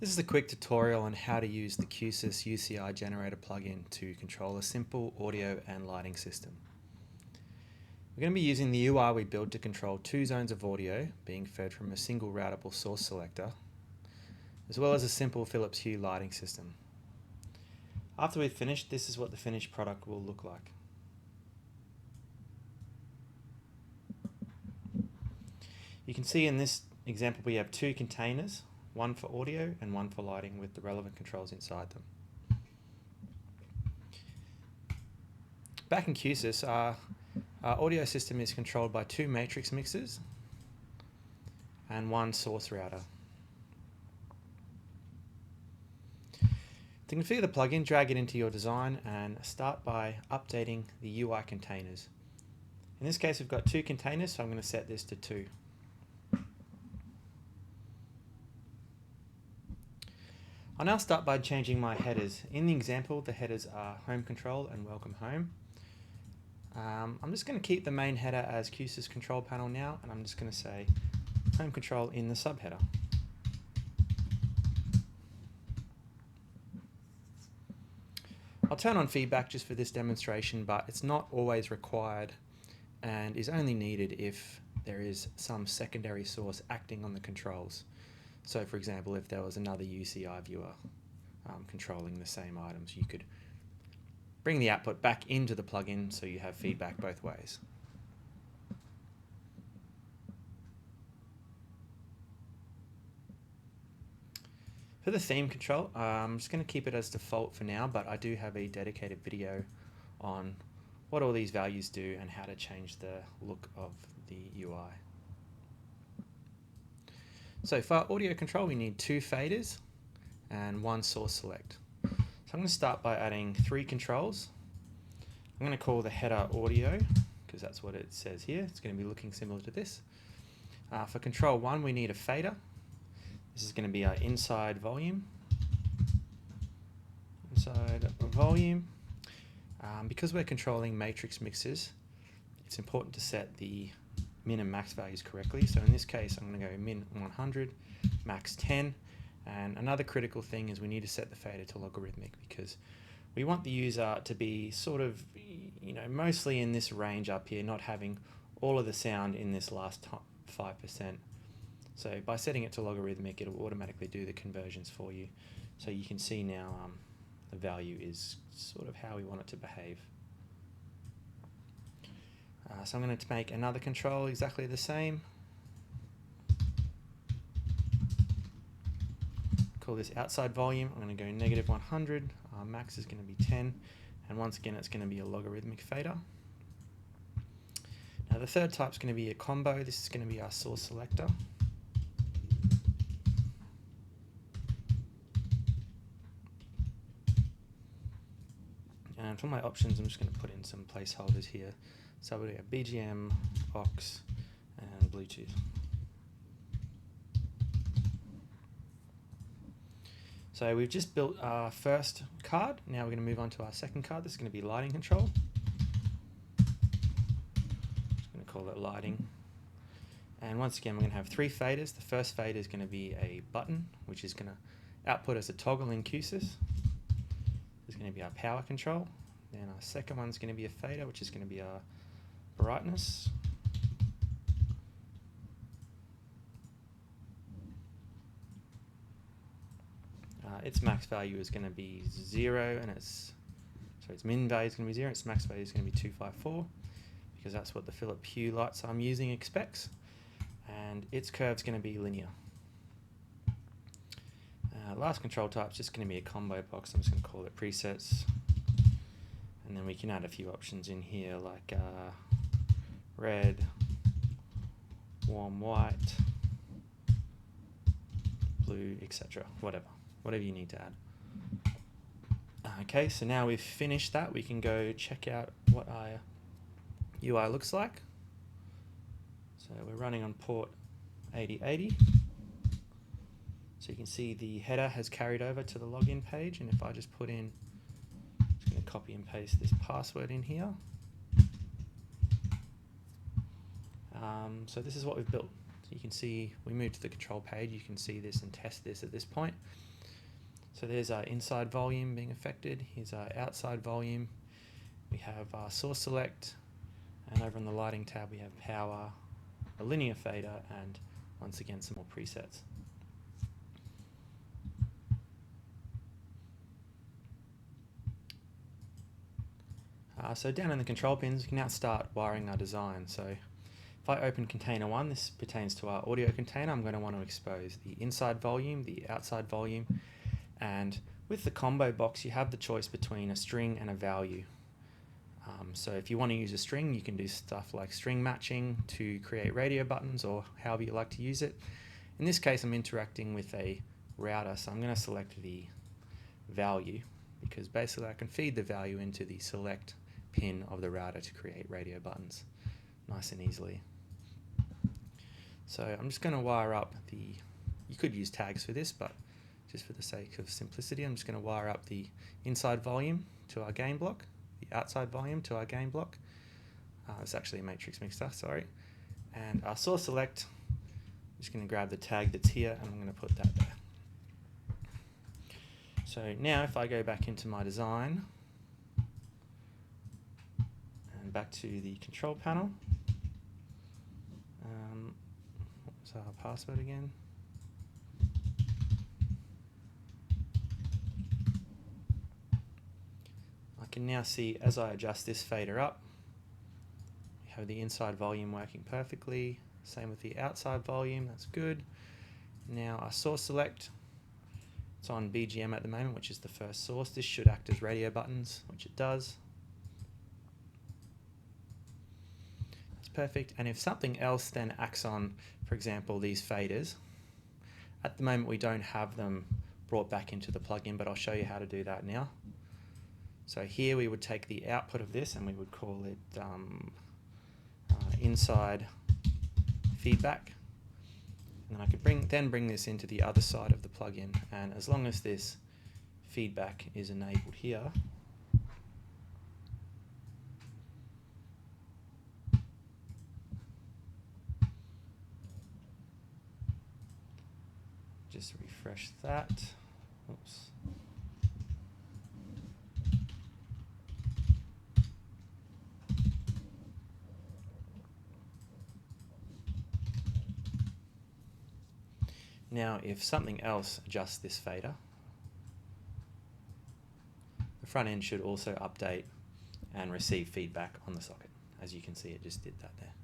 This is a quick tutorial on how to use the QSys UCI generator plugin to control a simple audio and lighting system. We're going to be using the UI we built to control two zones of audio being fed from a single routable source selector, as well as a simple Philips Hue lighting system. After we've finished, this is what the finished product will look like. You can see in this example we have two containers, one for audio and one for lighting with the relevant controls inside them. Back in QSys, our audio system is controlled by two matrix mixers and one source router. To configure the plugin, drag it into your design and start by updating the UI containers. In this case, we've got two containers, so I'm going to set this to 2. I'll now start by changing my headers. In the example, the headers are home control and welcome home. I'm just going to keep the main header as QSys control panel now, and I'm just going to say home control in the subheader. I'll turn on feedback just for this demonstration, but it's not always required and is only needed if there is some secondary source acting on the controls. So for example, if there was another UCI viewer controlling the same items, you could bring the output back into the plugin so you have feedback both ways. For the theme control, I'm just going to keep it as default for now, but I do have a dedicated video on what all these values do and how to change the look of the UI. So for our audio control, we need 2 faders and 1 source select. So I'm going to start by adding 3 controls. I'm going to call the header audio because that's what it says here. It's going to be looking similar to this. For control 1, we need a fader. This is going to be our inside volume. Because we're controlling matrix mixes, it's important to set the min and max values correctly. So in this case, I'm going to go min 100, max 10. And another critical thing is we need to set the fader to logarithmic because we want the user to be sort of, mostly in this range up here, not having all of the sound in this last 5%. So by setting it to logarithmic, it'll automatically do the conversions for you. So you can see now the value is sort of how we want it to behave. So I'm going to make another control exactly the same. Call this outside volume. I'm going to go negative 100. Max is going to be 10. And once again, it's going to be a logarithmic fader. Now the third type is going to be a combo. This is going to be our source selector. And for my options, I'm just going to put in some placeholders here. So we have BGM, aux, and Bluetooth. So we've just built our first card. Now we're going to move on to our second card. This is going to be lighting control. Just going to call it lighting. And once again, we're going to have 3 faders. The first fader is going to be a button, which is going to output as a toggle in QSys. This is going to be our power control. Then our second one is going to be a fader, which is going to be our brightness. Its max value is going to be 0, and its min value is going to be 0. Its max value is going to be 254 because that's what the Philips Hue lights I'm using expects, and its curve is going to be linear. Last control type is just going to be a combo box. I'm just going to call it presets, and then we can add a few options in here like red, warm white, blue, etc. Whatever you need to add. Okay, so now we've finished that, we can go check out what our UI looks like. So we're running on port 8080. So you can see the header has carried over to the login page, and if I just put in, I'm just going to copy and paste this password in here. So this is what we've built. So you can see we move to the control page, you can see this and test this at this point. So there's our inside volume being affected, here's our outside volume, we have our source select, and over on the lighting tab we have power, a linear fader, and once again some more presets. So down in the control pins, we can now start wiring our design. So if I open container 1, this pertains to our audio container. I'm going to want to expose the inside volume, the outside volume, and with the combo box you have the choice between a string and a value. So if you want to use a string, you can do stuff like string matching to create radio buttons or however you like to use it. In this case I'm interacting with a router, so I'm going to select the value because basically I can feed the value into the select pin of the router to create radio buttons nice and easily. So I'm just going to wire up the, you could use tags for this, but just for the sake of simplicity I'm just going to wire up the inside volume to our gain block, the outside volume to our gain block. It's actually a matrix mixer, sorry. And our source select, I'm just going to grab the tag that's here and I'm going to put that there. So now if I go back into my design and back to the control panel, what was our password again? I can now see as I adjust this fader up, we have the inside volume working perfectly, same with the outside volume, that's good. Now our source select, it's on BGM at the moment, which is the first source. This should act as radio buttons, which it does. That's perfect. And if something else then acts on, for example, these faders, at the moment we don't have them brought back into the plugin, but I'll show you how to do that now. So here we would take the output of this and we would call it inside feedback. And then I could bring this into the other side of the plugin, and as long as this feedback is enabled here, just refresh that. Oops. Now if something else adjusts this fader, the front end should also update and receive feedback on the socket. As you can see, it just did that there.